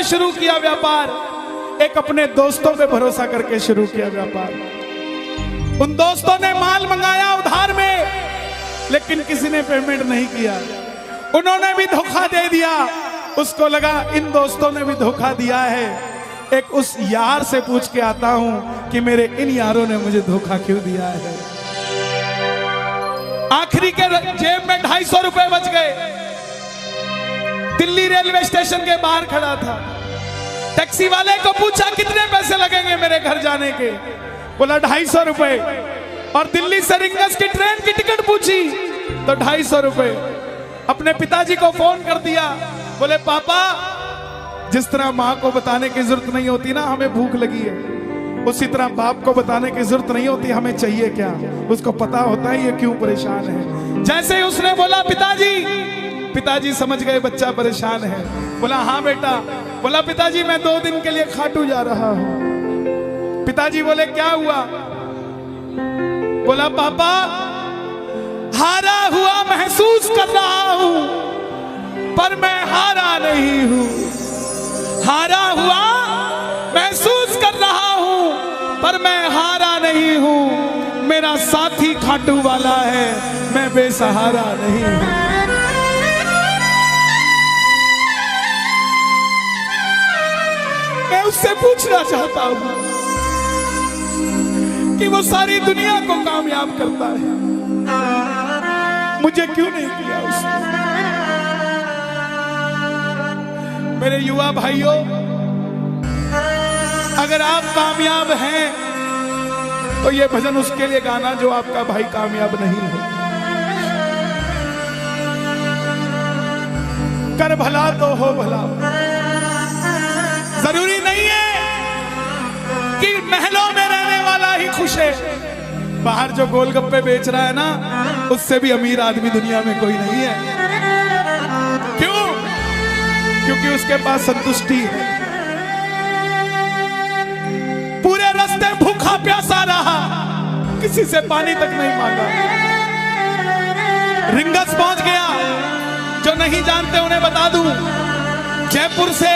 शुरू किया व्यापार, एक अपने दोस्तों पे भरोसा करके शुरू किया व्यापार। उन दोस्तों ने माल मंगाया उधार में, लेकिन किसी ने पेमेंट नहीं किया। उन्होंने भी धोखा दे दिया। उसको लगा इन दोस्तों ने भी धोखा दिया है, एक उस यार से पूछ के आता हूं कि मेरे इन यारों ने मुझे धोखा क्यों दिया है। आखिरी के जेब में 250 रुपए बच गए। दिल्ली रेलवे स्टेशन के बाहर खड़ा था। टैक्सी वाले को पूछा कितने पैसे लगेंगे मेरे घर जाने के, बोला 250 रुपए। और दिल्ली से रिंगस की ट्रेन की टिकट पूछी तो 250 रुपए। अपने पिताजी को फोन कर दिया, बोले पापा, जिस तरह माँ को बताने की जरूरत नहीं होती ना हमें भूख लगी है, उसी तरह बाप को बताने की जरूरत नहीं होती हमें चाहिए क्या, उसको पता होता है ये क्यों परेशान है। जैसे ही उसने बोला पिताजी समझ गए बच्चा परेशान है। बोला हाँ बेटा। बोला पिताजी मैं 2 दिन के लिए खाटू जा रहा हूं। पिताजी बोले क्या हुआ? बोला पापा, हारा हुआ महसूस कर रहा हूं, पर मैं हारा नहीं हूं। हारा हुआ महसूस कर रहा हूं, पर मैं हारा नहीं हूं। मेरा साथी खाटू वाला है, मैं बेसहारा नहीं हूं। मैं उससे पूछना चाहता हूं कि वो सारी दुनिया को कामयाब करता है, मुझे क्यों नहीं किया उसने? मेरे युवा भाइयों, अगर आप कामयाब हैं तो ये भजन उसके लिए गाना जो आपका भाई कामयाब नहीं है। कर भला तो हो भला। जरूरी नहीं है कि महलों में रहने वाला ही खुश है। बाहर जो गोलगप्पे बेच रहा है ना, उससे भी अमीर आदमी दुनिया में कोई नहीं है। क्यों? क्योंकि उसके पास संतुष्टि है। पूरे रास्ते भूखा प्यासा रहा, किसी से पानी तक नहीं मांगा। रिंगस पहुंच गया। जो नहीं जानते उन्हें बता दूं, जयपुर से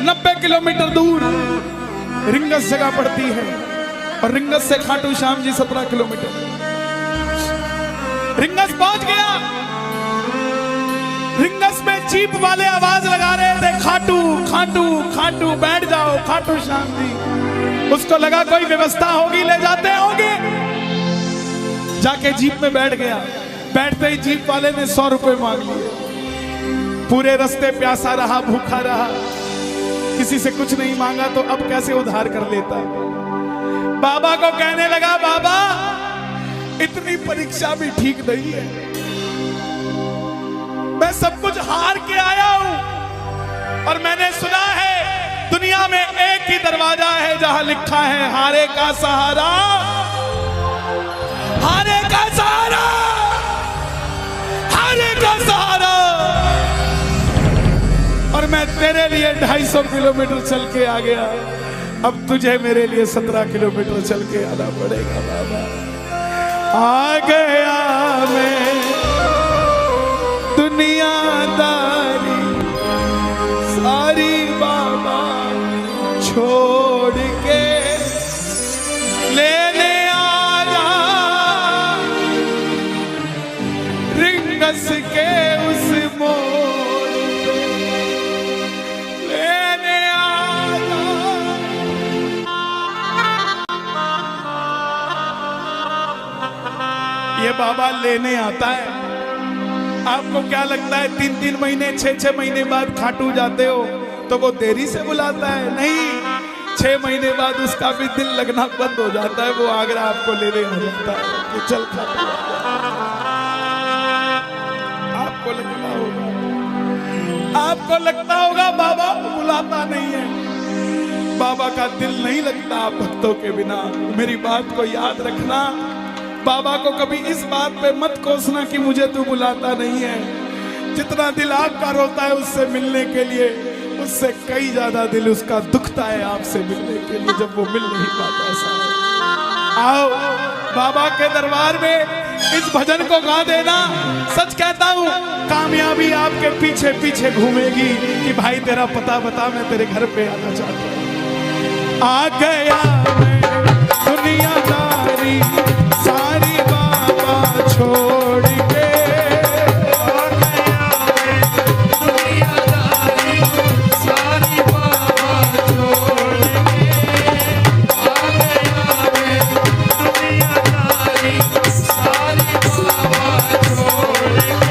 90 किलोमीटर दूर रिंगस जगह पड़ती है, और रिंगस से खाटू श्याम जी 17 किलोमीटर। रिंगस पहुंच गया। रिंगस में जीप वाले आवाज लगा रहे थे, खाटू खाटू खाटू, बैठ जाओ खाटू श्याम जी। उसको लगा कोई व्यवस्था होगी, ले जाते होंगे। जाके जीप में बैठ गया। बैठते ही जीप वाले ने 100 रुपए मांग लिए। पूरे रास्ते प्यासा रहा, भूखा रहा, किसी से कुछ नहीं मांगा, तो अब कैसे उधार कर लेता। बाबा को कहने लगा, बाबा इतनी परीक्षा भी ठीक नहीं है, मैं सब कुछ हार के आया हूं, और मैंने सुना है दुनिया में एक ही दरवाजा है जहां लिखा है हारे का सहारा, हारे का सहारा, हारे का सहारा। और मैं तेरे लिए 250 किलोमीटर चल के आ गया, अब तुझे मेरे लिए 17 किलोमीटर चल के आना पड़ेगा। बाबा आ गया मैं दुनियादारी सारी बाबा छोड़ के, लेने आया रिंगस के उस मोड़ पे, लेने आया। ये बाबा लेने आता है। आपको क्या लगता है 3-3 महीने 6-6 महीने बाद खाटू जाते हो तो वो देरी से बुलाता है? नहीं, 6 महीने बाद उसका भी दिल लगना बंद हो जाता है। वो आगरा आपको लेने आ जाता है कि चल खाटू। आपको लगता होगा बाबा बुलाता नहीं है। बाबा का दिल नहीं लगता आप भक्तों के बिना। मेरी बात को याद रखना। बाबा को कभी इस बात पे मत कोसना कि मुझे तू बुलाता नहीं है। जितना दिल आपका रोता है उससे मिलने के लिए, उससे कई ज्यादा दिल उसका दुखता है आपसे मिलने के लिए, जब वो मिल नहीं पाता। आओ बाबा के दरबार में इस भजन को गा देना। सच कहता हूँ कामयाबी आपके पीछे पीछे घूमेगी कि भाई तेरा पता बता, मैं तेरे घर पे आना चाहता हूँ। आ गया मैं दुनियादारी सारी बाबा छोड़ के, आ गया मैं दुनियादारी सारी बाबा छोड़ के, आ गया मैं दुनियादारी सारी बाबा छोड़ के।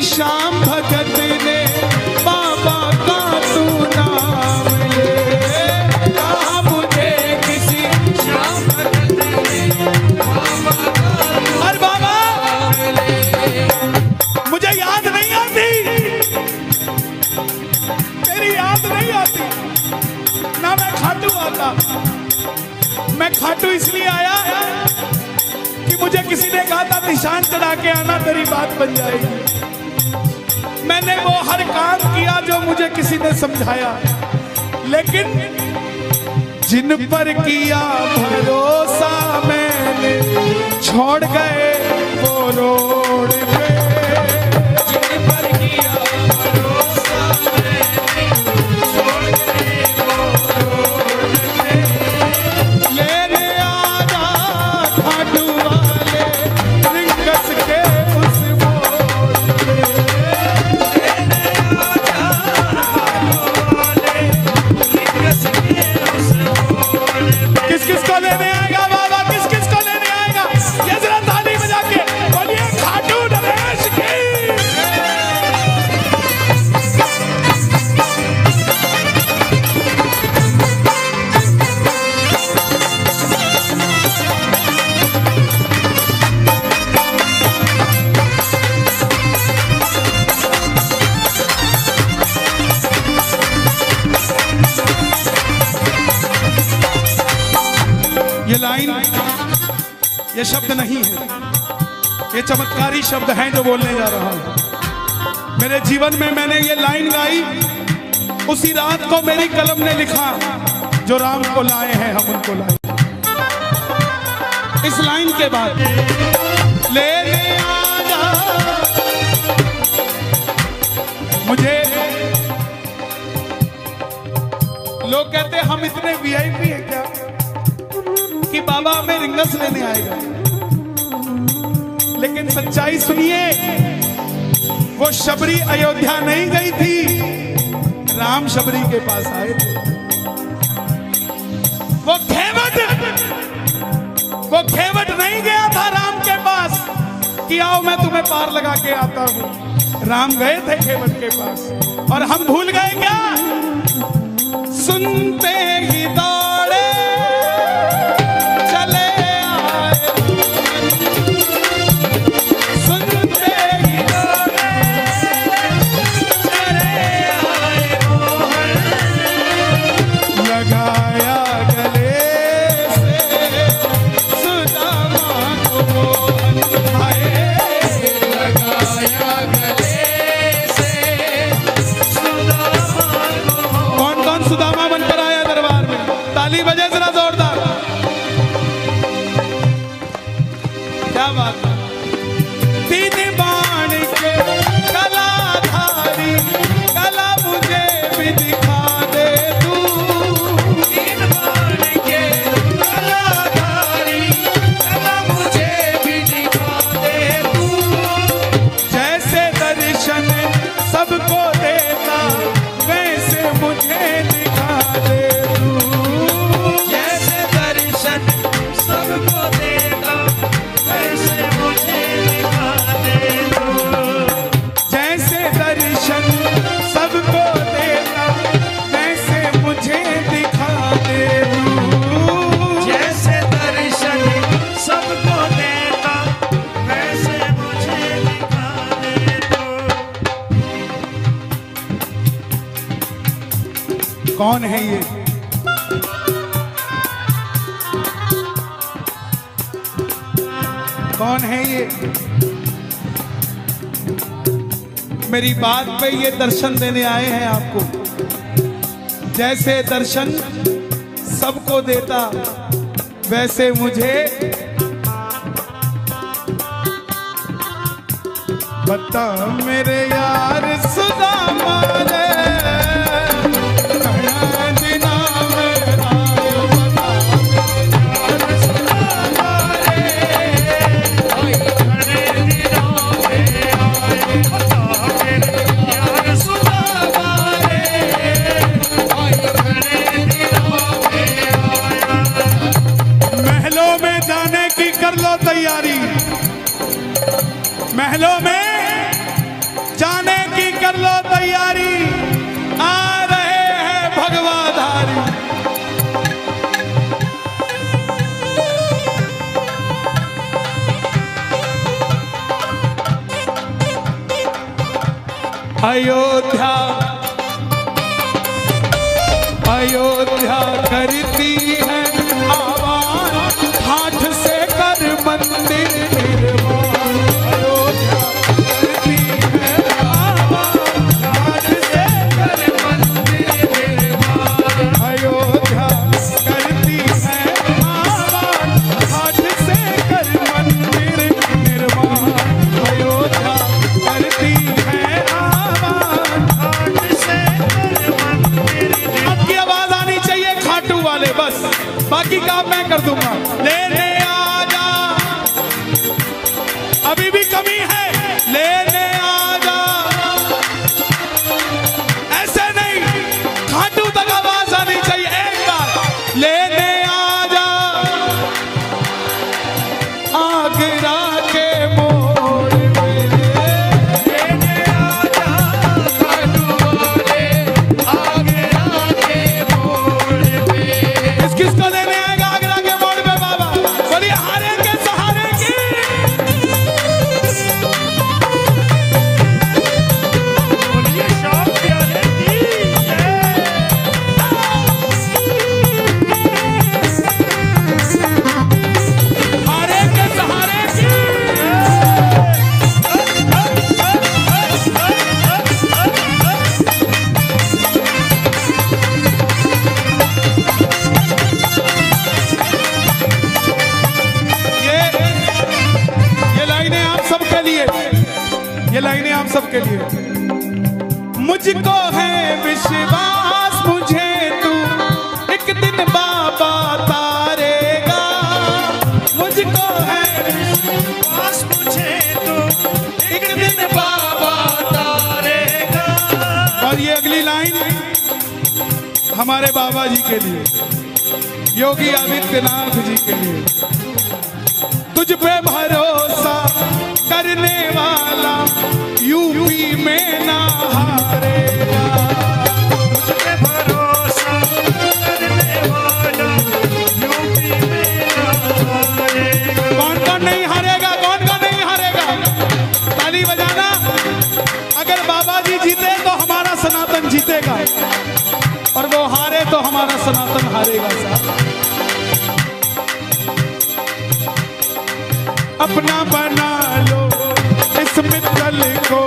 श्याम भगत ने बाबा का तू नाम ले, कहा मुझे किसी श्याम भगत ने बाबा का अरे बाबा मुझे याद नहीं आती, तेरी याद नहीं आती ना, मैं खाटू आता। मैं खाटू इसलिए आया कि मुझे किसी ने कहा था निशान चढ़ा के आना, तेरी बात बन जाएगी। मैंने वो हर काम किया जो मुझे किसी ने समझाया, लेकिन जिन पर किया भरोसा मैंने छोड़ गए वो रोड पे, जिन पर किया भरोसा मैंने छोड़ गए वो रोड पे। लेने आना खाटू वाले रिंगस के उस मोड़ पे, किस किस को लेने आएगा बाबा, किस किस को लेने आएगा, ये जरा ताली बजा के बोलिए खाटू नरेश की। ये लाइन, ये शब्द नहीं है, ये चमत्कारी शब्द हैं जो बोलने जा रहा हूं। मेरे जीवन में मैंने ये लाइन गाई उसी रात को मेरी कलम ने लिखा, जो राम को लाए हैं हम उनको लाए। इस लाइन के बाद लेने आजा, मुझे लोग कहते हम इतने वीआईपी हैं क्या कि बाबा हमें रिंगस लेने आएगा, लेकिन सच्चाई सुनिए, वो शबरी अयोध्या नहीं गई थी, राम शबरी के पास आए थे। वो खेवट नहीं गया था राम के पास कि आओ मैं तुम्हें पार लगा के आता हूं, राम गए थे खेवट के पास। और हम भूल गए क्या, सुनते ही दौड़े बजे जरा जोरदार, क्या बात है। तीन बाण के कलाधारी कला मुझे भी दिखा दे तू, तीन बाण के कलाधारी कला मुझे भी दिखा दे तू, जैसे दर्शन सबको देता वैसे मुझे दिखा दे तू, कौन है ये? कौन है ये? मेरी बात पे ये दर्शन देने आए हैं आपको। जैसे दर्शन सबको देता वैसे मुझे बता मेरे यार सुदामा रे। महलों में जाने की कर लो तैयारी, महलों में जाने की कर लो तैयारी, आ रहे हैं भगवाधारी। अयोध्या अयोध्या करती है आवाज, हाथ से कर मंदिर निर्माण। अयोध्या करती है आवाज, हाथ से कर मंदिर निर्माण। अयोध्या करती है आवाज, हाथ से कर मंदिर निर्माण। अयोध्या करती है आवाज, हाथ से कर मंदिर निर्माण। अब की आवाज आनी चाहिए खाटू वाले, बस बाकी काम मैं कर दूंगा। लेने आजा, अभी भी कमी है, लेने आजा। ऐसे नहीं, खाटू तक आवाज आनी चाहिए एक बार। लेने आजा आगरा के मोड़ पे, लेने आजा खाटू वाले आगरा के मोड़ पे। किसको लेने आएगा आगरा के मोड़ पे बाबा? बोलिए हारे के सहारे की। बोलिए शाम प्यारे की जय। हारे के सहारे की। ये लाइनें आप सबके लिए, ये लाइनें आप सबके लिए। मुझको है विश्वास मुझे तू एक दिन बाबा तारेगा। मुझको है विश्वास मुझे तू एक दिन बाबा तारेगा। और ये अगली लाइन हमारे बाबा जी के लिए, योगी आदित्यनाथ जी के लिए। तुझ पे भरोसा करने वाला यूपी में ना हारेगा। तुझ पे भरोसा करने वाला यूपी में ना हारेगा। कौन कौन नहीं हारेगा? कौन कौन नहीं हारेगा? ताली बजाना। अगर बाबा जी जीते तो हमारा सनातन जीतेगा, और वो हारे तो हमारा सनातन हारेगा। साहब अपना बना लो इस मित्तल को,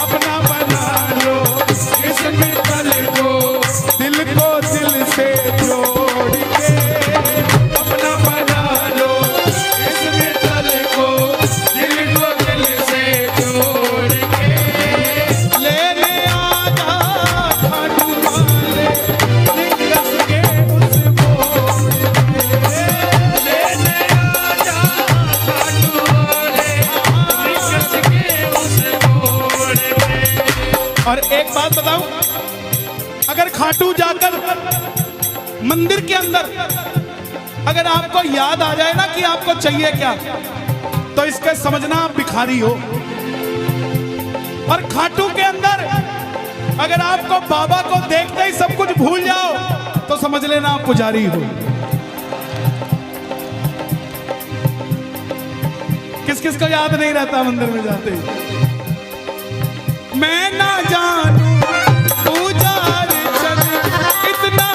अपना बना लो इस मित्तल को, दिल को दिल से जोड़ के। अपना बना लो इस मित्तल को, दिल को दिल से जोड़ के। लेने आजा खाटू वाले निकस के उस मोड़ पे। लेने आजा और एक बात बताऊं, अगर खाटू जाकर मंदिर के अंदर अगर आपको याद आ जाए ना कि आपको चाहिए क्या, तो इसके समझना आप भिखारी हो। और खाटू के अंदर अगर आपको बाबा को देखते ही सब कुछ भूल जाओ, तो समझ लेना आप पुजारी हो। किस किस को याद नहीं रहता मंदिर में जाते? मैं ना जानू पूजा अर्चन इतना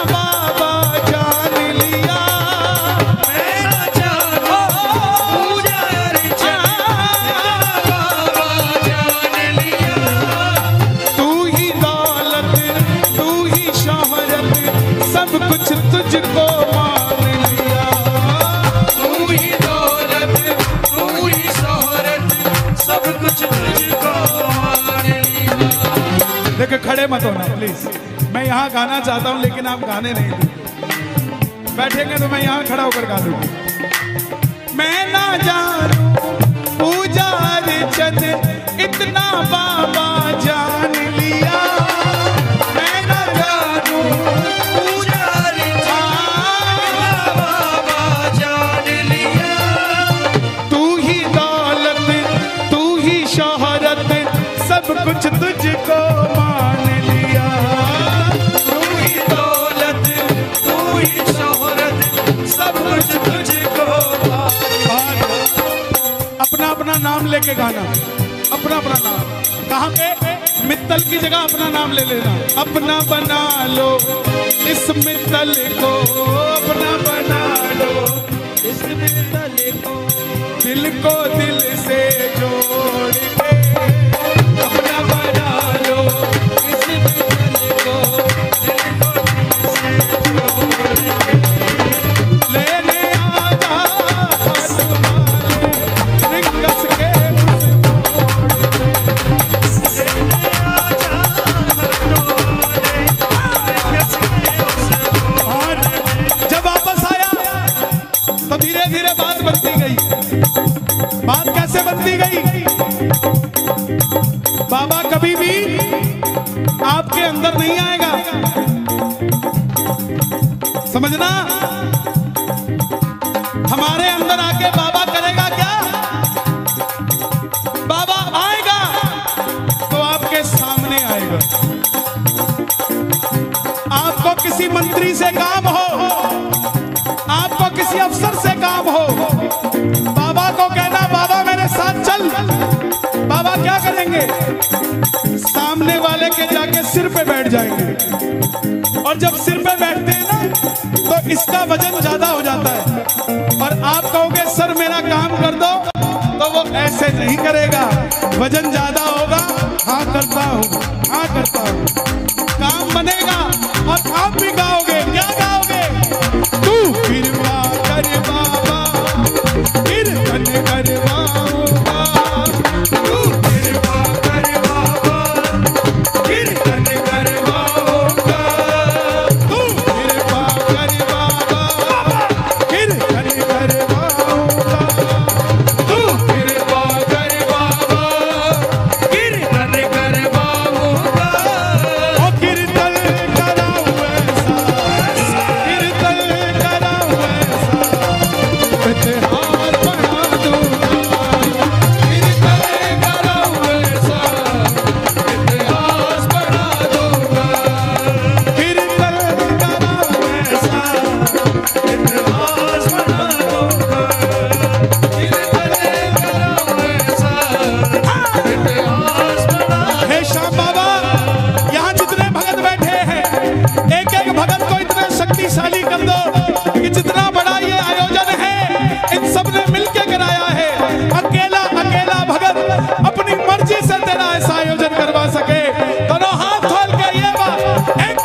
प्लीज। मैं यहाँ गाना चाहता हूँ लेकिन आप गाने नहीं देंगे। बैठेंगे तो मैं यहाँ खड़ा होकर गा दूंगा। मैं ना जानू पूजा अर्चन इतना बाबा जान लिया। मैं ना जानू पूजा अर्चन बाबा जान लिया। तू ही दौलत तू ही शोहरत सब कुछ तुझको मान लिया। तू ही दौलत तू ही शोहरत सब कुछ तुझको मान। अपना अपना नाम लेके गाना, अपना अपना नाम। कहाँ पे? मित्तल की जगह अपना नाम ले लेना। अपना बना लो इस मित्तल को, अपना बना लो इस मित्तल को, दिल को दिल से जोड़ के। अपना बना लो इस मित्तल को, दिल को दिल से जोड़ के। लेने आजा रिंगस के धीरे धीरे बात बनती गई। बात कैसे बनती गई? बाबा कभी भी आपके अंदर नहीं आएगा, समझना। हमारे अंदर आके बाबा करेगा क्या? बाबा आएगा तो आपके सामने आएगा। आपको किसी मंत्री से काम हो, आपको किसी अफसर से काम हो, बाबा को कहना बाबा मेरे साथ चल। बाबा क्या करेंगे? सामने वाले के जाके सिर पे बैठ जाएंगे। और जब सिर पे बैठते हैं ना तो इसका वजन ज्यादा हो जाता है। और आप कहोगे सर मेरा काम कर दो, तो वो ऐसे नहीं करेगा। वजन ज्यादा होगा, हाँ करता हूँ, हाँ करता हूँ, काम बनेगा। और आप भी गाओगे, क्या गाओगे? तू कृपा कर बाबा कीर्तन करवाऊंगा। तू कृपा कर बाबा कीर्तन करवाऊंगा। तू कृपा कर बाबा कीर्तन करवाऊंगा। तू कृपा कर बाबा कीर्तन करवाऊंगा। ओ कीर्तन कराऊं ऐसा, कीर्तन कराऊं ऐसा, इतिहास बना दूंगा। कीर्तन कराऊं ऐसा, इतिहास बना दूंगा। कीर्तन कराऊं ऐसा, इतिहास बना दूंगा। कीर्तन कराऊं ऐसा, इतिहास बना। हे श्याम बाबा, यहाँ जितने भगत बैठे हैं, एक एक भगत को इतना शक्तिशाली कर दो कि जितना बड़ा ये आयोजन है इन सब ने मिलके कराया है। अकेला अकेला भगत अपनी मर्जी से तेरा ऐसा आयोजन करवा सके। दोनों हाथ खोल के ये बात एक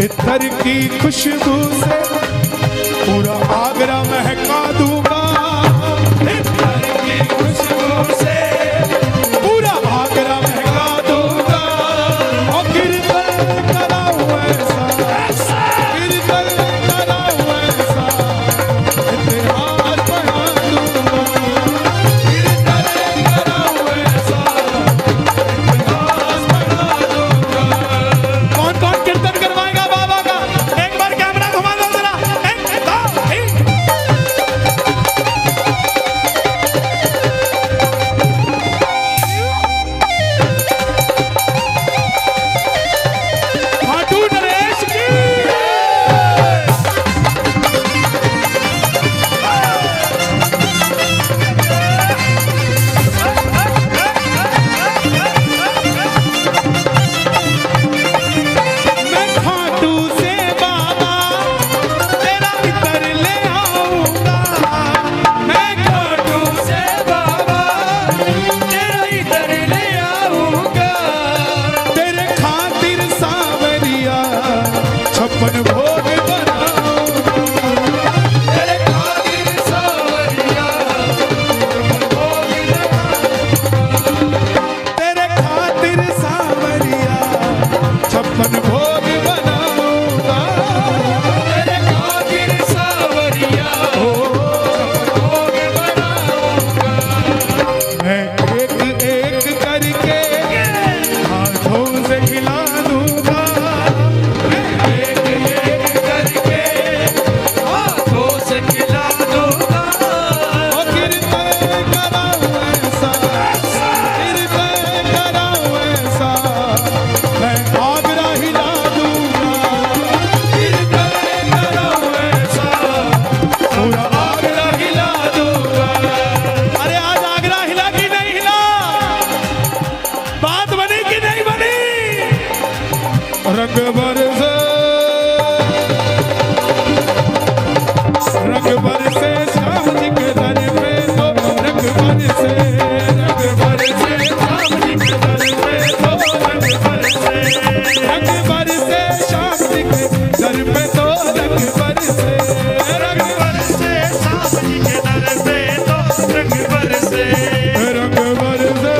इत्तर की खुशबू से पूरा आगरा महका दूंगा। इत्तर की खुशबू से पूरा आगरा महका दूंगा। और कीर्तन कराऊं ऐसा, कीर्तन कराऊं ऐसा, इतिहास बना दूंगा। कीर्तन कराऊं ऐसा, जी के दर पे तो रंग बरसे, रंग बरसे श्याम जी के दर पे तो रंग बरसे, रंग बरसे,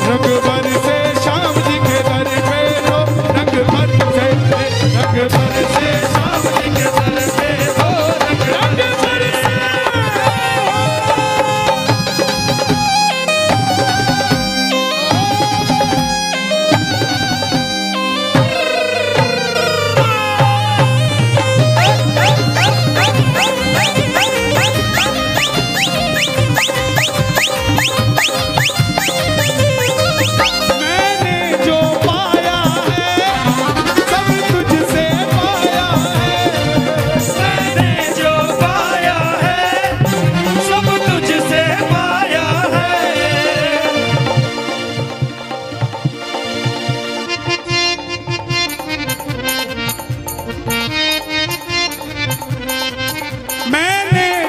रंग बरसे श्याम जी के दर पे तो रंग बरसे, रंग बरसे श्याम जी के दर पे तो रंग बरसे। मैंने जो पाया है सब तुझसे पाया है, मैंने जो पाया है सब तुझसे पाया है। मैंने जो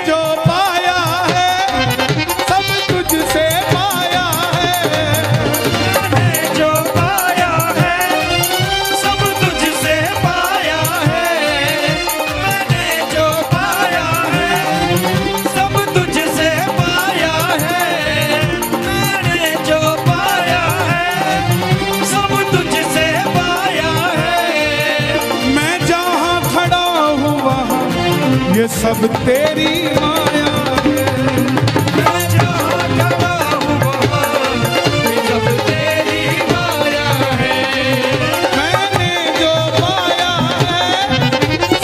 पाया है सब तुझसे पाया है, मैंने जो पाया है सब तुझसे पाया है, मैंने जो पाया है सब तुझसे पाया है, मैंने जो पाया है सब तुझसे पाया है। मैं जहाँ खड़ा हूँ वहाँ ये सब तेरी माया है, मैं जहाँ खड़ा हूँ वहाँ ये सब तेरी माया है। मैंने जो पाया है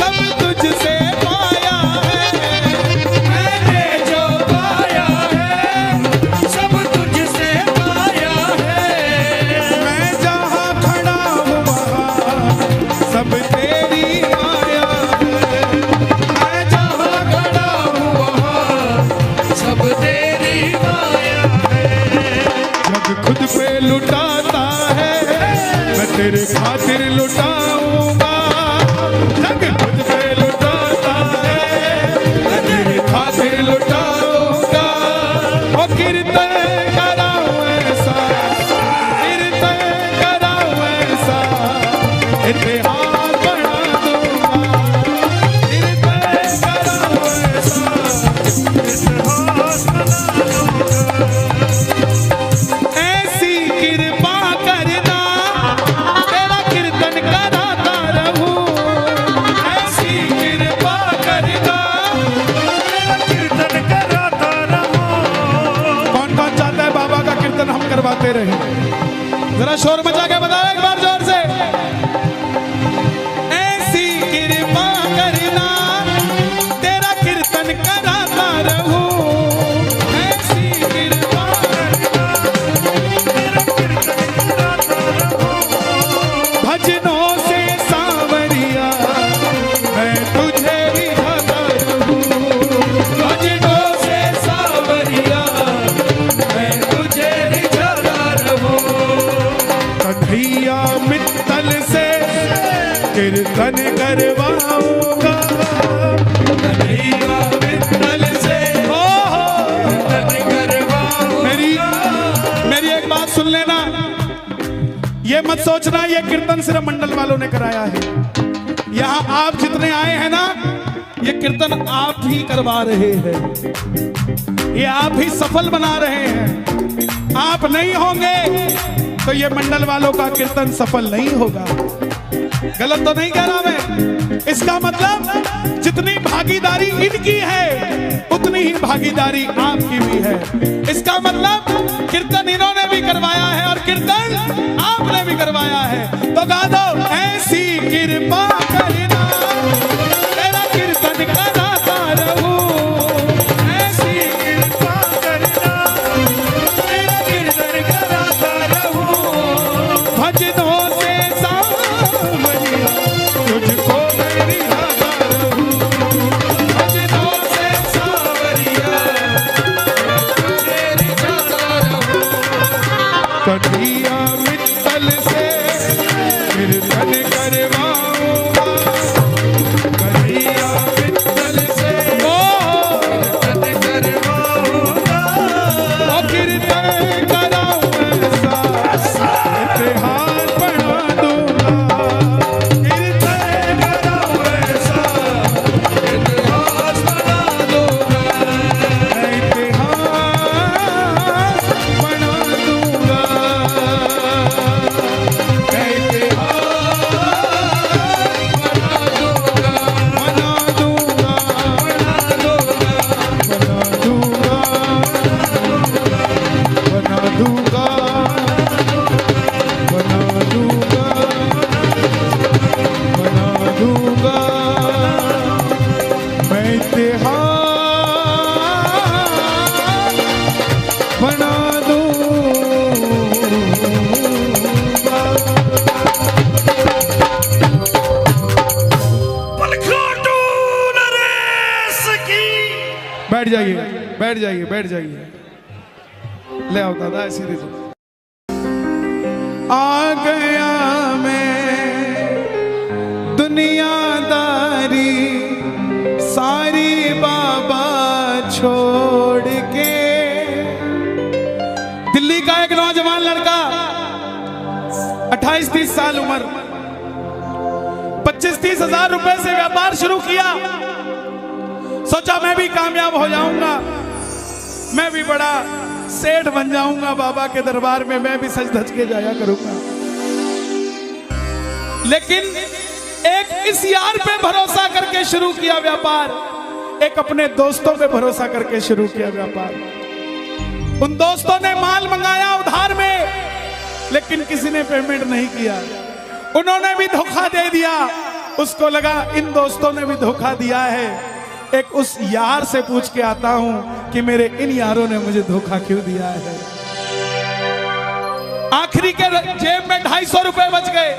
सब तुझसे पाया है, मैंने जो पाया है सब तुझसे पाया है। मैं जहाँ खड़ा हूँ वहाँ सब तेरी माया है, मैं जहाँ खड़ा हूँ वहाँ सब तेरी माया है। जग खुद पे लुटाता है मैं तेरे खातिर लुटाऊंगा, जग खुद पे लुटाता है मैं तेरे खातिर लुटाऊंगा। ओ कीर्तन कराऊं ऐसा, कीर्तन कराऊं ऐसा, इतिहास बना दूंगा, कीर्तन कराऊं ऐसा, इतिहास बना दूंगा। ऐसी कृपा करना तेरा कीर्तन कराता रहूं, ऐसी कृपा करना। तेरा कीर्तन कराता रहूं। कौन कौन चाहता है बाबा का कीर्तन हम करवाते रहे? जरा शोर मचा के बताओ एक बार जोर से। ऐसी कृपा करना तेरा कीर्तन कराता रहूं, ऐसी कृपा करना तेरा कीर्तन कराता रहूं। भजनों से सांवरिया मैं तुझे रिझाता रहूं, भजनों से सांवरिया मैं तुझे रिझाता रहूं। कन्हैया मित्तल से कीर्तन करवाऊंगा, कन्हैया मित्तल से कीर्तन करवाऊंगा। मेरी एक बात सुन लेना, ये मत सोचना ये कीर्तन सिर्फ मंडल वालों ने कराया है। यहाँ आप जितने आए हैं ना, ये कीर्तन आप ही करवा रहे हैं, ये आप ही सफल बना रहे हैं। आप नहीं होंगे तो ये मंडल वालों का कीर्तन सफल नहीं होगा। गलत तो नहीं कह रहा मैं? इसका मतलब जितनी भागीदारी इनकी है उतनी ही भागीदारी आपकी भी है। इसका मतलब कीर्तन इन्होंने भी करवाया है और कीर्तन आपने भी करवाया है। तो गा दो, ऐसी कृपा करना तेरा कीर्तन कराता रहूं, ऐसी कृपा करना तेरा कीर्तन कराता रहूं। भजनों से सांवरिया तुझको मैं रिझाता रहूं, भजनों से सांवरिया तुझे रिझाता रहूं। कन्हैया मित्तल से कीर्तन करवाऊंगा, कन्हैया मित्तल से कीर्तन करवाऊंगा। कीर्तन कराऊं ऐसा इतिहास जाइए, बैठ जाइए, बैठ जाइए। ले आओ दादा, ऐसे दे दो। आ गया मैं दुनियादारी सारी बाबा छोड़ के। दिल्ली का एक नौजवान लड़का 28-30 साल उम्र, 25-30 हजार रुपए से व्यापार शुरू किया। सोचा मैं भी कामयाब हो जाऊंगा, मैं भी बड़ा सेठ बन जाऊंगा, बाबा के दरबार में मैं भी सज धज के जाया करूंगा। लेकिन एक इस यार पे भरोसा करके शुरू किया व्यापार, एक अपने दोस्तों पे भरोसा करके शुरू किया व्यापार। उन दोस्तों ने माल मंगाया उधार में, लेकिन किसी ने पेमेंट नहीं किया। उन्होंने भी धोखा दे दिया। उसको लगा इन दोस्तों ने भी धोखा दिया है, एक उस यार से पूछ के आता हूं कि मेरे इन यारों ने मुझे धोखा क्यों दिया है। आखिरी के जेब में 250 रुपए बच गए।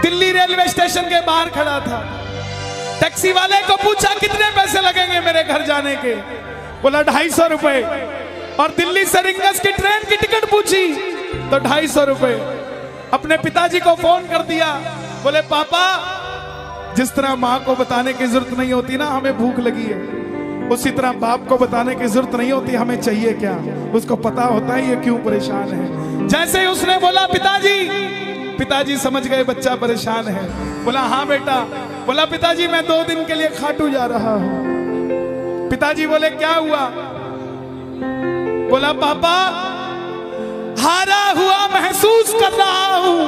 दिल्ली रेलवे स्टेशन के बाहर खड़ा था। टैक्सी वाले को पूछा कितने पैसे लगेंगे मेरे घर जाने के? बोला 250 रुपए। और दिल्ली से रिंगस की ट्रेन की टिकट पूछी तो 250 रुपए। अपने पिताजी को फोन कर दिया, बोले पापा, जिस तरह माँ को बताने की जरूरत नहीं होती ना हमें भूख लगी है, उसी तरह बाप को बताने की जरूरत नहीं होती हमें चाहिए क्या, उसको पता होता है ये क्यों परेशान है। जैसे ही उसने बोला पिताजी, पिताजी समझ गए बच्चा परेशान है। बोला हाँ बेटा। बोला पिताजी मैं 2 दिन के लिए खाटू जा रहा हूं। पिताजी बोले क्या हुआ? बोला पापा, हारा हुआ महसूस कर रहा हूं,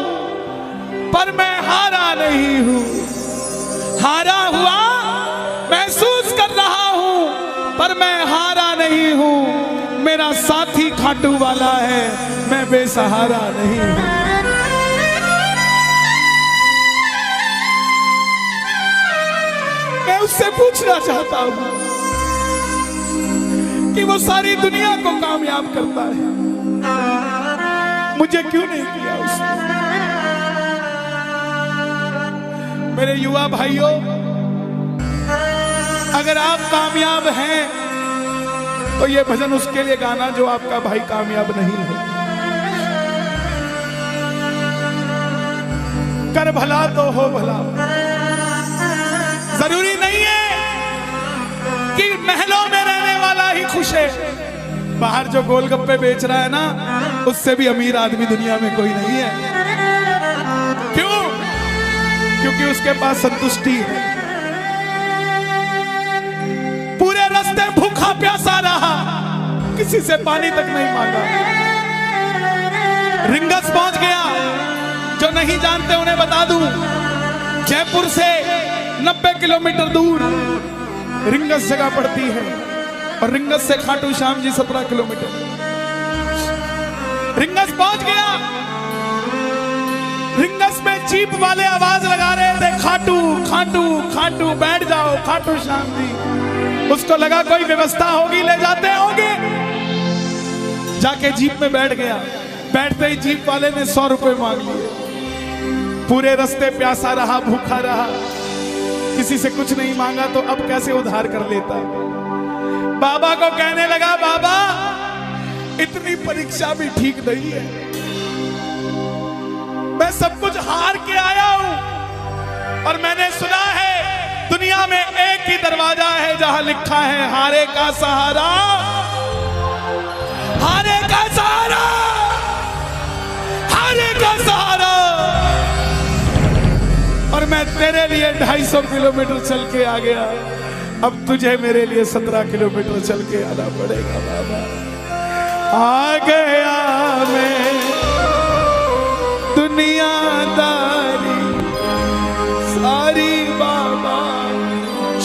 पर मैं हारा नहीं हूं। हारा हुआ महसूस कर रहा हूं, पर मैं हारा नहीं हूं। मेरा साथी खाटू वाला है, मैं बेसहारा नहीं हूं। मैं उससे पूछना चाहता हूं कि वो सारी दुनिया को कामयाब करता है, मुझे क्यों नहीं किया उसने? मेरे युवा भाइयों, अगर आप कामयाब हैं तो ये भजन उसके लिए गाना जो आपका भाई कामयाब नहीं है। कर भला तो हो भला। जरूरी नहीं है कि महलों में रहने वाला ही खुश है। बाहर जो गोलगप्पे बेच रहा है ना, उससे भी अमीर आदमी दुनिया में कोई नहीं है। क्यों? क्योंकि उसके पास संतुष्टि है। पूरे रास्ते भूखा प्यासा रहा, किसी से पानी तक नहीं मांगा। रिंगस पहुंच गया। जो नहीं जानते उन्हें बता दूं, जयपुर से 90 किलोमीटर दूर रिंगस जगह पड़ती है, और रिंगस से खाटू श्याम जी 17 किलोमीटर। रिंगस पहुंच गया। रिंगस में जीप वाले आवाज लगा रहे थे, खाटू खाटू खाटू, बैठ जाओ खाटू श्याम जी। उसको लगा कोई व्यवस्था होगी, ले जाते होंगे। जाके जीप में बैठ गया। बैठते ही जीप वाले ने 100 रुपए मांग लिए। पूरे रास्ते प्यासा रहा, भूखा रहा, किसी से कुछ नहीं मांगा तो अब कैसे उधार कर लेता। बाबा को कहने लगा, बाबा इतनी परीक्षा भी ठीक नहीं है, मैं सब कुछ हार के आया हूं, और मैंने सुना है दुनिया में एक ही दरवाजा है जहां लिखा है हारे का सहारा, हारे का सहारा, हारे का सहारा। और मैं तेरे लिए 250 किलोमीटर चल के आ गया, अब तुझे मेरे लिए 17 किलोमीटर चल के आना पड़ेगा। बाबा आ गया मैं दुनियादारी सारी बाबा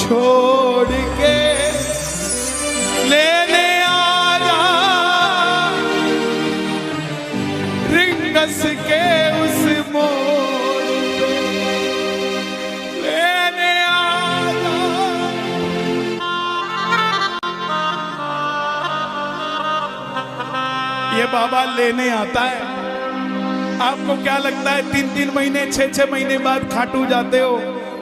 छोड़ के, लेने आजा रिंगस के उस मोड़ पे, लेने आजा। ये बाबा लेने आता है। आपको क्या लगता है 3-3 महीने 6-6 महीने बाद खाटू जाते हो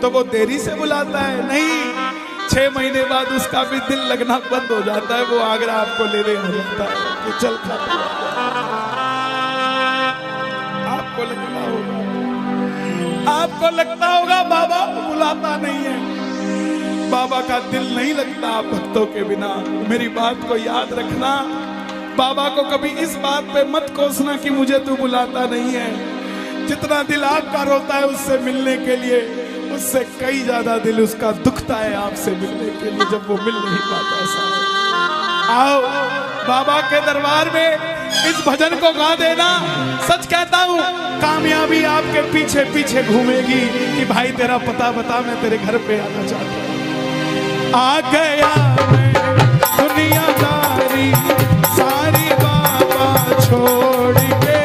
तो वो देरी से बुलाता है? नहीं, 6 महीने बाद उसका भी दिल लगना बंद हो जाता है, वो आगरा आपको लेने आ जाता है कि चल खाटू आपको लगता होगा, आपको लगता होगा बाबा बुलाता नहीं है, बाबा का दिल नहीं लगता आप भक्तों के बिना। मेरी बात को याद रखना, बाबा को कभी इस बात पे मत कोसना कि मुझे तू बुलाता नहीं है। जितना दिल आपका रोता है उससे मिलने के लिए, उससे कई ज्यादा दिल उसका दुखता है आपसे मिलने के लिए जब वो मिल नहीं पाता। साहब आओ बाबा के दरबार में इस भजन को गा देना। सच कहता हूँ कामयाबी आपके पीछे पीछे घूमेगी कि भाई तेरा पता बता, मैं तेरे घर पे आना चाहता हूँ। आ गया मैं दुनियादारी सारी बाबा छोड़ के,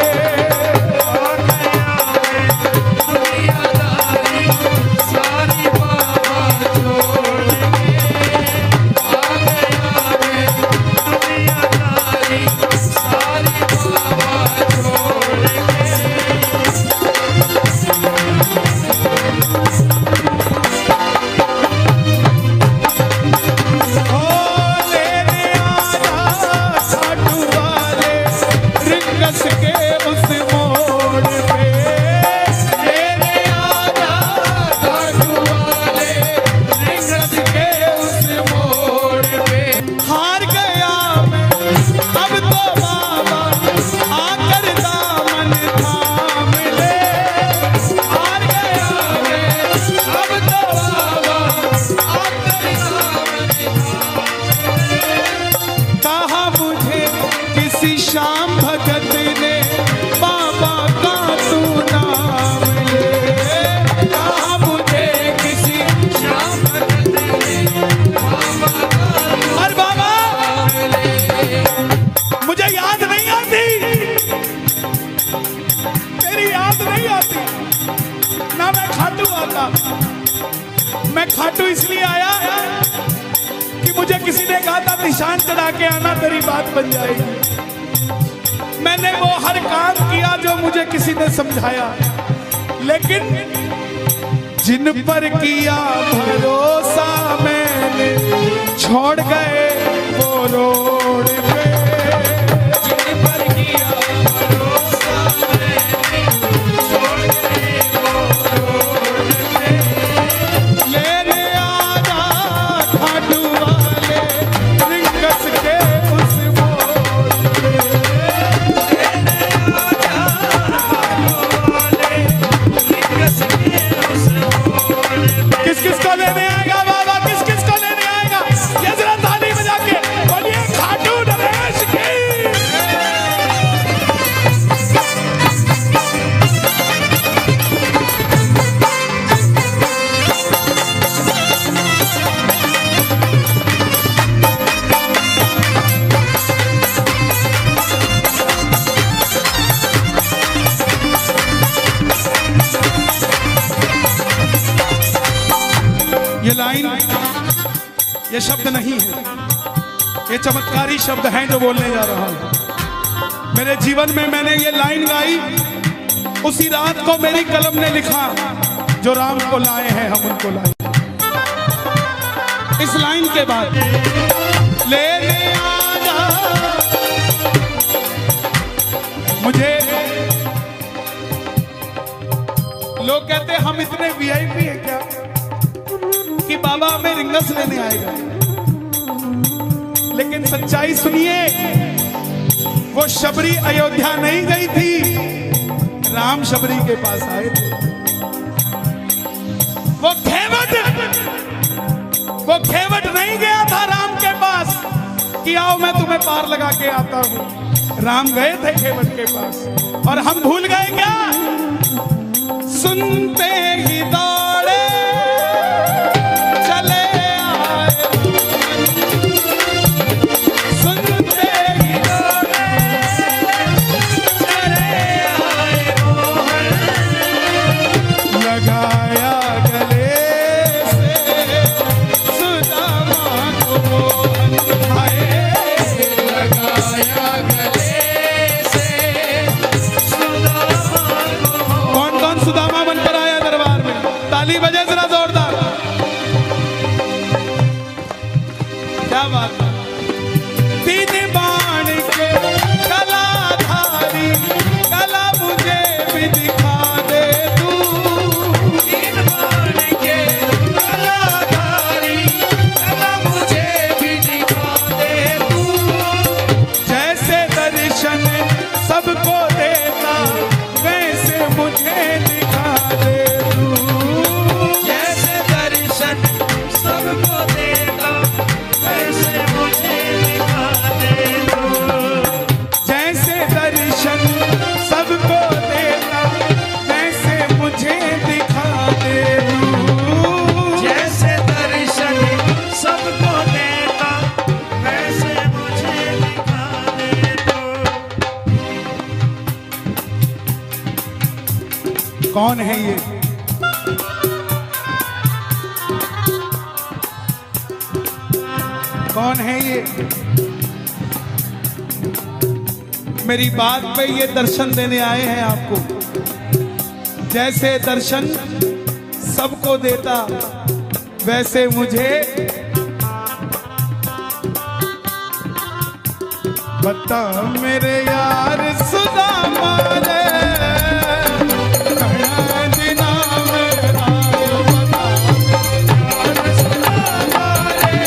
मैं खाटू इसलिए आया कि मुझे किसी ने कहा था निशान चढ़ा के आना तेरी बात बन जाएगी। मैंने वो हर काम किया जो मुझे किसी ने समझाया, लेकिन जिन पर किया भरोसा मैंने छोड़ गए वो रोड पे, जिन पर किया भरोसा मैंने छोड़ गए वो रोड पे। लेने आजा खाटू वाले रिंगस के उस मोड़ पे, लेने आजा खाटू वाले रिंगस के उस मोड़ पे। किस किस को लेने आएगा बाबा, किस किस को लेने आएगा? ये जरा ताली बजा के बोलिए खाटू नरेश की। ये लाइन, ये शब्द नहीं है, ये चमत्कारी शब्द हैं जो बोलने जा रहा हूं। मेरे जीवन में मैंने ये लाइन गाई, उसी रात को मेरी कलम ने लिखा, जो राम को लाए हैं हम उनको लाए। इस लाइन के बाद लेने आजा, मुझे लोग कहते हम इतने वीआईपी हैं क्या कि बाबा हमें रिंगस लेने आएगा, लेकिन सच्चाई सुनिए, वो शबरी अयोध्या नहीं गई थी, राम शबरी के पास आए थे। वो खेवट नहीं गया था राम के पास कि आओ मैं तुम्हें पार लगा के आता हूं। राम गए थे खेवट के पास, और हम भूल गए क्या? सुनते ही दौड़े चले आए, सुनते ही दौड़े चले आए मोहन, लगाया गले से सुदामा को मोहन, आए लगाया गले से सुदामा को। कौन कौन सुदामा बनकर आया? कौन है ये? कौन है ये? मेरी बात पे ये दर्शन देने आए हैं आपको। जैसे दर्शन सबको देता वैसे मुझे बता मेरे यार सुदामा रे, कहाँ दिना मेरा बता यार सुदामा रे,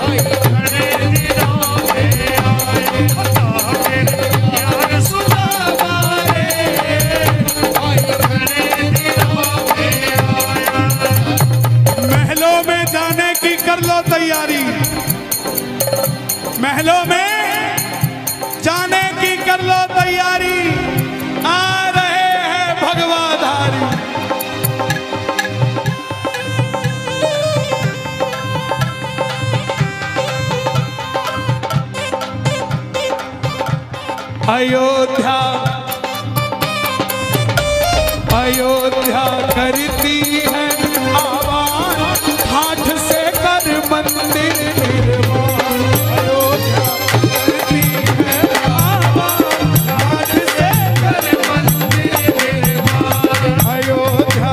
आई खड़े दिनों में आए बता मेरे यार सुदामा रे, आई खड़े दिनों में आया। महलों में जाने की कर लो तैयारी, महलों में जाने की कर लो तैयारी, आ रहे हैं भगवाधारी। अयोध्या अयोध्या करती है आवाज, हाथ से कर मंदिर निर्माण। अयोध्या करती है आवाज, हाथ से कर मंदिर निर्माण। अयोध्या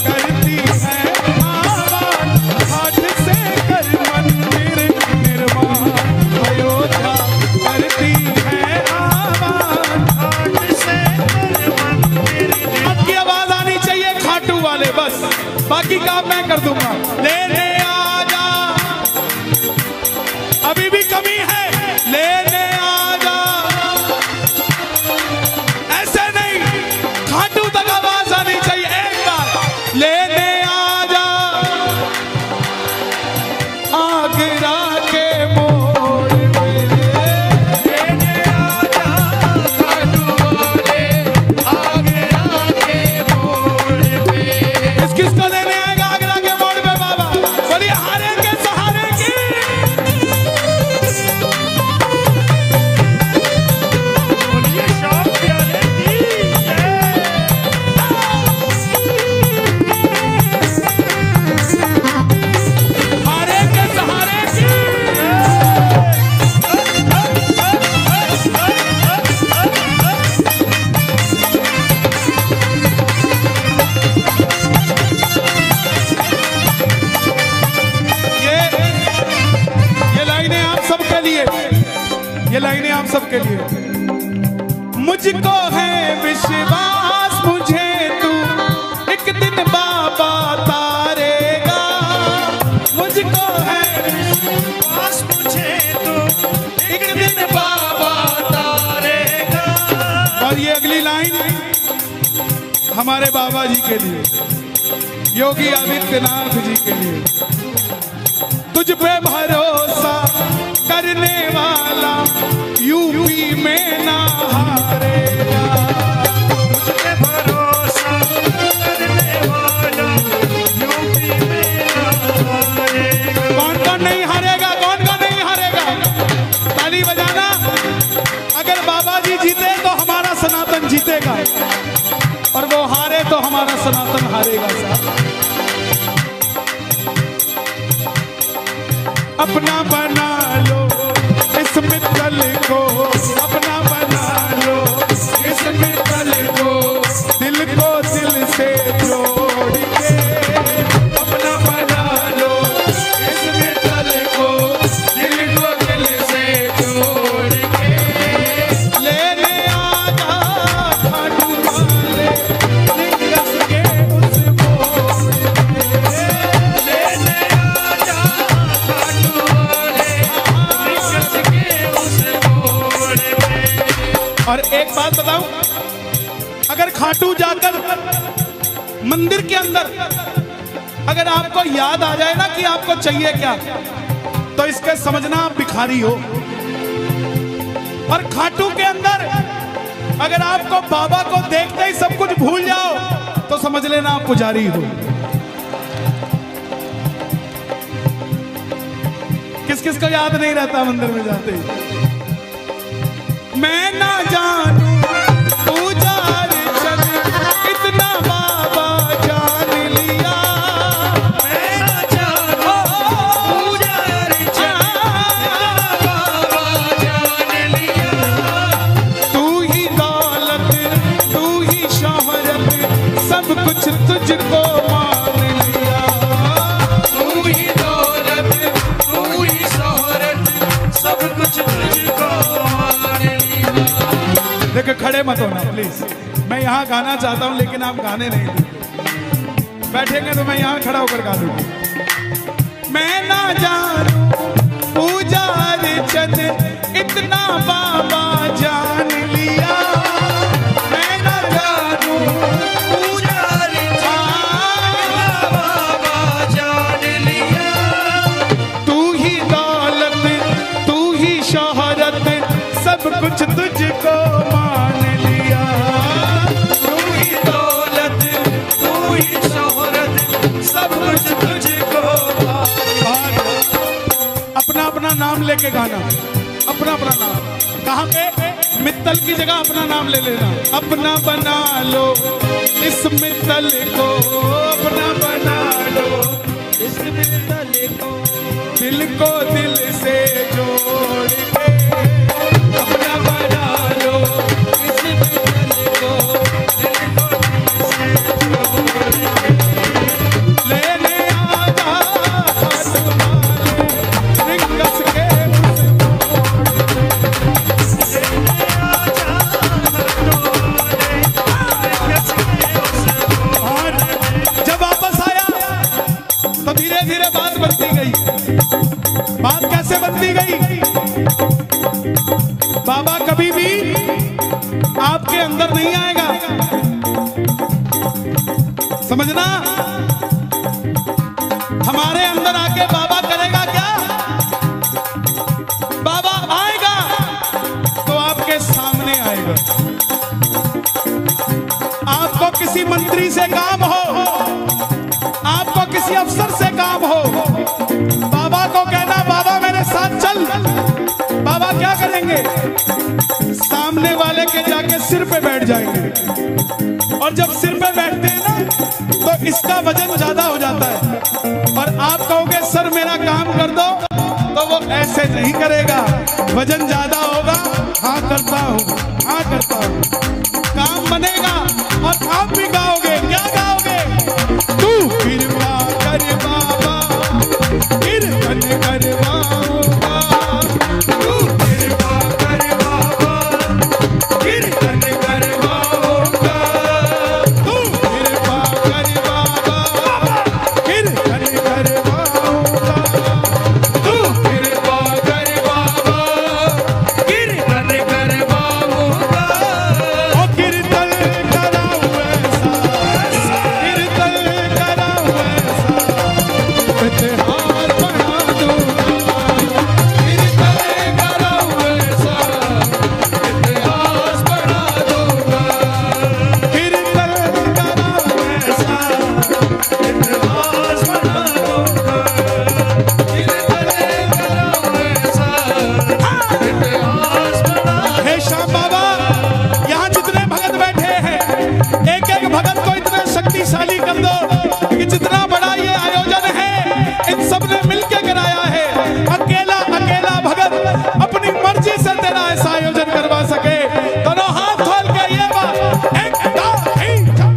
करती है आवाज, हाथ से कर मंदिर निर्माण। अयोध्या करती है आवाज, हाथ से कर मंदिर निर्माण। आपकी आवाज आनी चाहिए खाटू वाले, बस बाकी काम मैं कर दूंगा। लेने आजा, अभी भी कमी है, लेने आजा। ऐसे नहीं, खाटू तक आवाज आनी चाहिए। एक बार लेने आजा, आगरा के मोड़ पे लेने आजा खाटू वाले, आगरा के मोड़ पे। किसको लेने आएगा आगरा के मोड़ पे बाबा? बोलिए हारे के सहारे की। बोलिए शाम प्यारे की जय। हारे के सहारे की। ये लाइनें आप सबके लिए, ये लाइनें आप सबके लिए। मुझको है विश्वास, मुझे तू एक दिन बाबा तारेगा। मुझको है पास मुझे तो एक दिन बाबा तारेगा। और ये अगली लाइन हमारे बाबा जी के लिए, योगी आदित्यनाथ जी के लिए। तुझ पे भरोसा करने वाला यूपी में ना हारेगा। मुझ पे भरोसा करने वाला यूपी में ना हारेगा। कौन कौन नहीं हारेगा? कौन कौन नहीं हारेगा? ताली बजाना। अगर बाबा जी जीते तो हमारा सनातन जीतेगा, और वो हारे तो हमारा सनातन हारेगा। साहब अपना बना लो इस मित्तल को, अपना बना लो इस मित्तल को, दिल को दिल से जोड़ के। अपना बना लो इस मित्तल को, दिल को दिल से जोड़ के। लेने आजा खाटू वाले, निकस के उस मोड़ पे। लेने आजा खाटू वाले, निकस के उस मोड़ पे। और एक बात बताऊं, अगर खाटू जाकर मंदिर के अंदर अगर आपको याद आ जाए ना कि आपको चाहिए क्या, तो इसके समझना आप भिखारी हो। और खाटू के अंदर अगर आपको बाबा को देखते ही सब कुछ भूल जाओ, तो समझ लेना आप पुजारी हो। किस किस को याद नहीं रहता मंदिर में जाते ही? मैं ना जानू पूजा चल इतनी गाना चाहता हूं लेकिन आप गाने नहीं देते। बैठेंगे तो मैं यहाँ खड़ा होकर गा दूंगा। मैं ना जानू पूजार चंद इतना बाबा जान लिया। मैं ना जानू पुजारी बाबा जान लिया। तू ही दौलत तू ही शोहरत सब कुछ तुझको मान लिया। तू ही दौलत तू ही शोहरत सब कुछ तुझको अपना अपना नाम लेके गाना, अपना अपना नाम। कहाँ पे? मित्तल की जगह अपना नाम ले लेना। अपना बना लो इस मित्तल को, अपना बना लो इस मित्तल को, दिल को दिल से जोड़ के। अपना बना लो इस मित्तल को, दिल को दिल से जोड़ के। लेने आजा हाथ वाले रिंगस के जब वापस आया तो धीरे धीरे बात बनती गई। बात कैसे बनती गई? बाबा कभी भी आपके अंदर नहीं आएगा, समझना। हमारे अंदर आके बाबा करेगा क्या? बाबा आएगा तो आपके सामने आएगा। आपको किसी मंत्री से काम हो, आपको किसी अफसर से काम हो, बाबा को कहना बाबा मेरे साथ चल। बाबा क्या करेंगे? सामने वाले के जाके सिर पे बैठ जाएंगे। और जब सिर पे बैठते हैं ना तो इसका वजन ज्यादा हो जाता है। और आप कहोगे सर मेरा काम कर दो, तो वो ऐसे नहीं करेगा। वजन ज्यादा होगा, हाँ करता हूँ, हाँ करता हूँ, काम बनेगा। और आप भी गाओगे, क्या गाओगे? तू कृपा कर बाबा, कीर्तन करवाऊंगा। तू कृपा कर बाबा, कीर्तन करवाऊंगा। तू कृपा कर बाबा, कीर्तन करवाऊंगा। तू कृपा कर बाबा, कीर्तन करवाऊंगा। ओ कीर्तन कराऊं ऐसा, कीर्तन कराऊं ऐसा, इतिहास बना दूंगा। कीर्तन कराऊं ऐसा, इतिहास बना दूंगा। कीर्तन कराऊं ऐसा, इतिहास बना दूंगा। कीर्तन कराऊं ऐसा, इतिहास बना। हे श्याम बाबा, यहाँ जितने भगत बैठे हैं, एक एक भगत को इतना शक्तिशाली कर दो कि जितना बड़ा ये आयोजन है, इन सब ने मिलकर कराया है। अकेला अकेला भगत अपनी मर्जी से तेरा ऐसा आयोजन करवा सके। दोनों हाथ खोल के ये बात, एक दो तीन चार।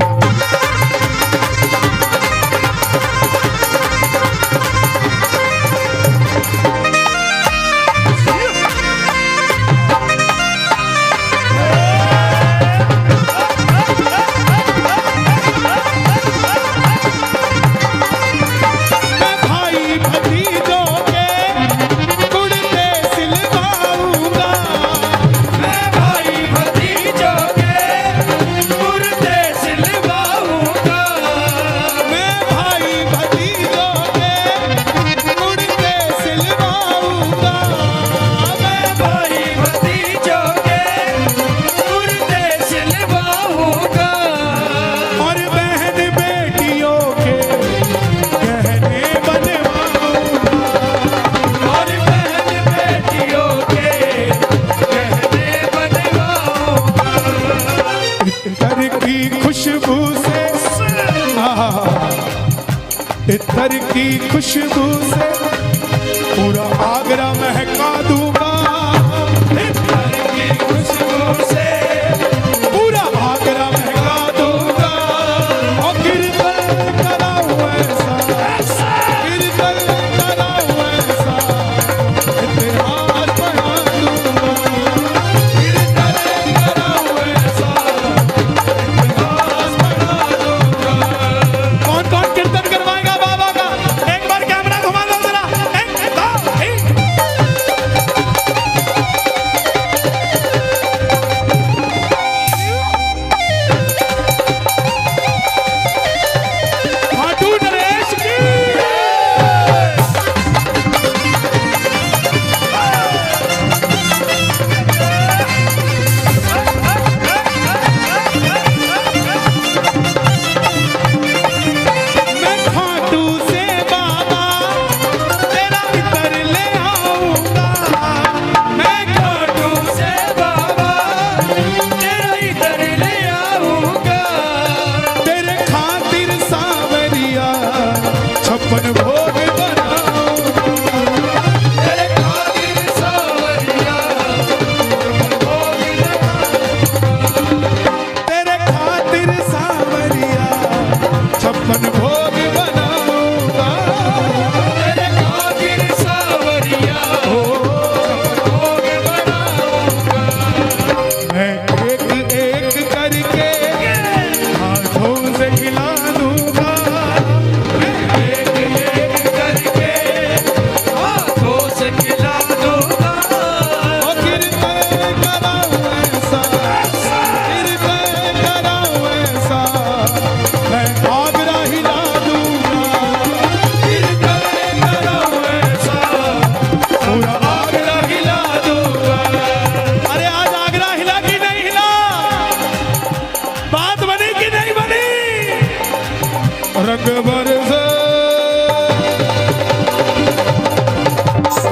मैं भाई भतीजों के कुर्ते सिलवाऊंगा। मैं भाई भतीजों के कुर्ते सिलवाऊंगा। मैं भाई भतीजों के कुर्ते सिलवाऊंगा। मैं भाई भतीजों के कुर्ते सिलवाऊंगा। और बहन बेटियों के गहने बनवाऊंगा। और बहन बेटियों के गहने बनवाऊंगा। इत्तर की खुशबू से, इत्तर की खुशबू से पूरा आगरा महका दूंगा। इत्तर की खुशबू से पूरा आगरा महका दूंगा। और कीर्तन कराऊं ऐसा, कीर्तन कराऊं ऐसा, इतिहास बना दूंगा। कीर्तन कराऊं ऐसा, इतिहास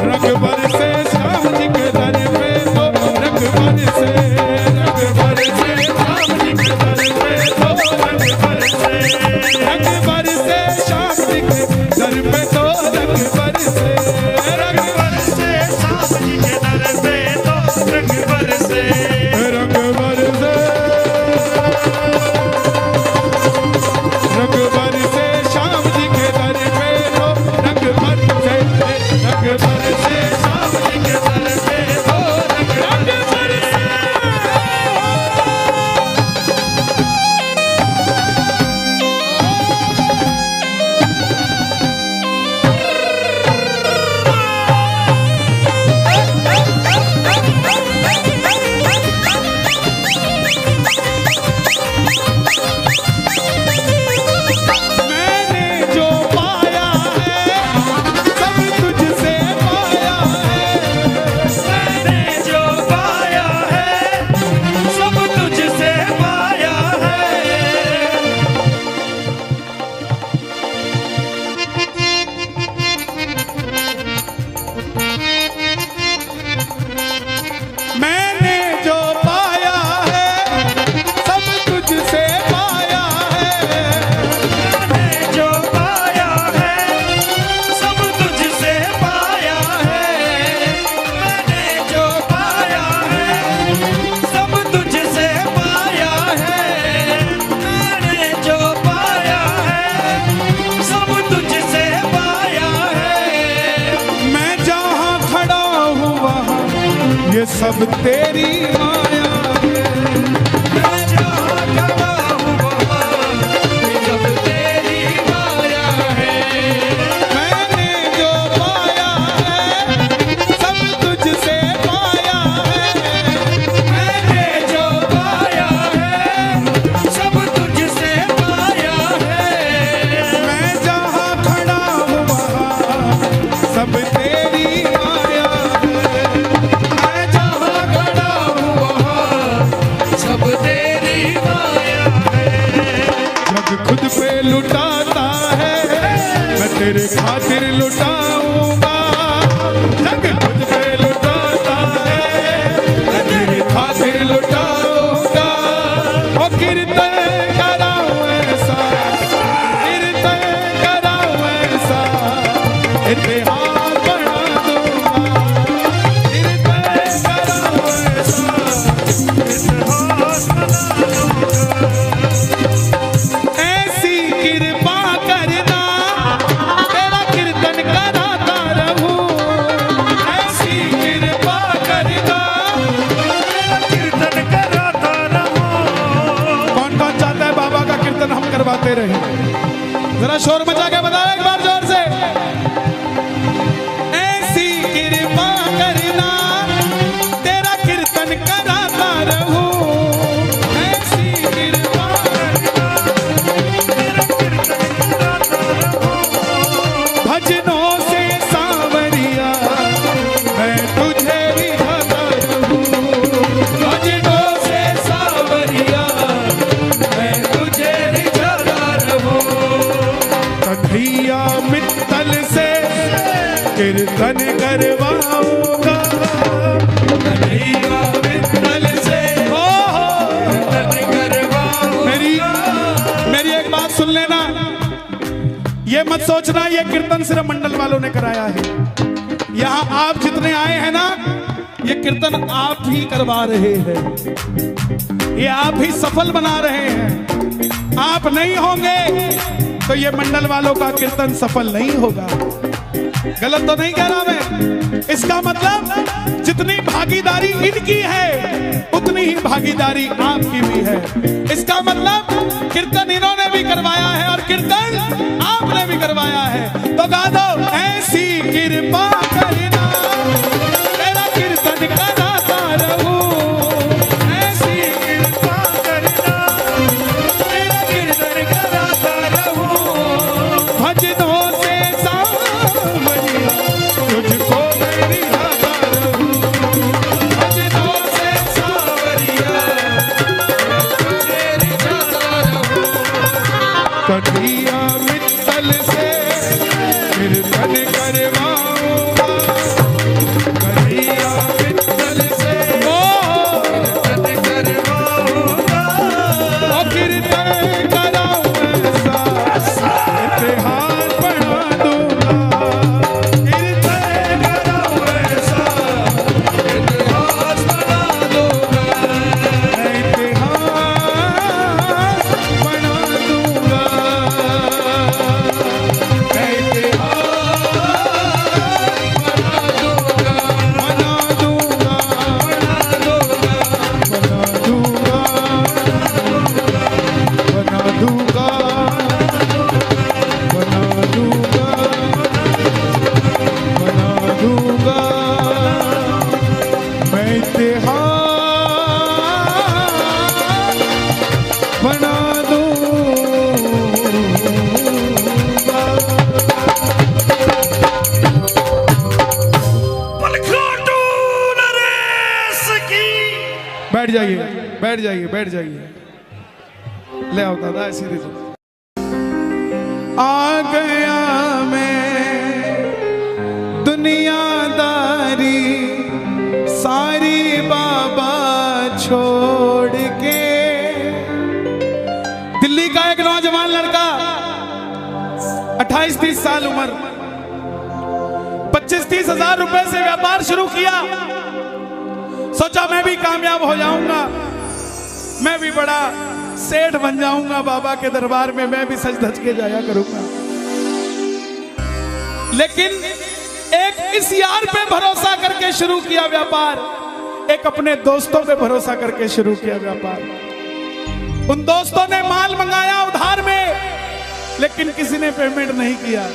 रंग बरसे श्याम जी के दर पे तो रंग बरसे श्याम जी के दर पे तो रंग बरसे श्याम जी के दर पे तो रंग बरसे श्याम जी के दर पे तो रंग बरसे रंग बरसे श्याम जी के दर पे तो रंग बरसे श्याम जी के दर पे तो रंग बरसे मैंने जो पाया है सब तुझसे पाया है मैंने जो पाया है सब तुझसे पाया है मैंने जो पाया है सब तुझसे पाया है मैंने जो पाया है सब तुझसे पाया है मैंने जो पाया है सब तुझसे पाया है मैंने जो पाया है सब तुझसे पाया है मैं जहाँ खड़ा हूँ वहाँ ये सब तेरी माया है मैं जहाँ खड़ा हूँ वहाँ सब तेरी माया है मैंने जो पाया है सब तुझसे पाया है मैंने जो पाया है सब तुझसे पाया है मैं जहाँ खड़ा हूँ वहाँ सब तेरी माया है मैं जहाँ खड़ा हूँ वहाँ सब तेरी माया है जग खुद पे लुटाता है मैं तेरे खातिर लुटाऊंगा जग खुद पे लुटाता है मैं तेरे खातिर लुटाऊंगा ओ कीर्तन कराऊं ऐसा कीर्तन कराऊं ऐसा इतिहास बना दूंगा कीर्तन कराऊं ऐसा ऐसी कृपा करना तेरा कीर्तन कराता रहूं ऐसी कृपा करना तेरा कीर्तन कराता रहूं कौन कौन चाहता है बाबा का कीर्तन हम करवाते रहे जरा शोर मचा के बताओ एक बार जोर से ऐसी कृपा करना तेरा कीर्तन कराता रहूं ऐसी कृपा करना तेरा कीर्तन कराता रहूं भजनों से सांवरिया मैं तुझे रिझाता रहूं भजनों से सांवरिया मैं तुझे रिझाता रहूं कन्हैया मित्तल से कीर्तन करवाऊंगा कन्हैया मित्तल से कीर्तन करवाऊं मेरी एक बात सुन लेना ये मत सोचना ये कीर्तन सिर्फ मंडल वालों ने कराया है यहाँ आप जितने आए हैं ना ये कीर्तन आप ही करवा रहे हैं ये आप ही सफल बना रहे हैं आप नहीं होंगे तो ये मंडल वालों का कीर्तन सफल नहीं होगा गलत तो नहीं कह रहा मैं इसका मतलब जितनी भागीदारी इनकी है उतनी ही भागीदारी आपकी भी है इसका मतलब कीर्तन इन्होंने भी करवाया है और कीर्तन आपने भी करवाया है तो गा दो ऐसी कृपा करना तेरा कीर्तन कराता रहूं ऐसी कृपा करना तेरा कीर्तन कराता रहूं भजनों से सांवरिया तुझको मैं रिझाता रहूं भजनों से सांवरिया तुझे रिझाता रहूं कन्हैया बैठ जाइए, बैठ जाइए, बैठ जाइए। ले आओ दादा सीधे से। आ गया मैं दुनियादारी सारी बाबा छोड़ के। दिल्ली का एक नौजवान लड़का 28-30 साल उम्र, 25-30 हजार रुपए से व्यापार शुरू किया। सोचा मैं भी कामयाब हो जाऊंगा, मैं भी बड़ा सेठ बन जाऊंगा, बाबा के दरबार में मैं भी सज धज के जाया करूंगा। लेकिन एक इस यार पे भरोसा करके शुरू किया व्यापार, एक अपने दोस्तों पे भरोसा करके शुरू किया व्यापार। उन दोस्तों ने माल मंगाया उधार में, लेकिन किसी ने पेमेंट नहीं किया।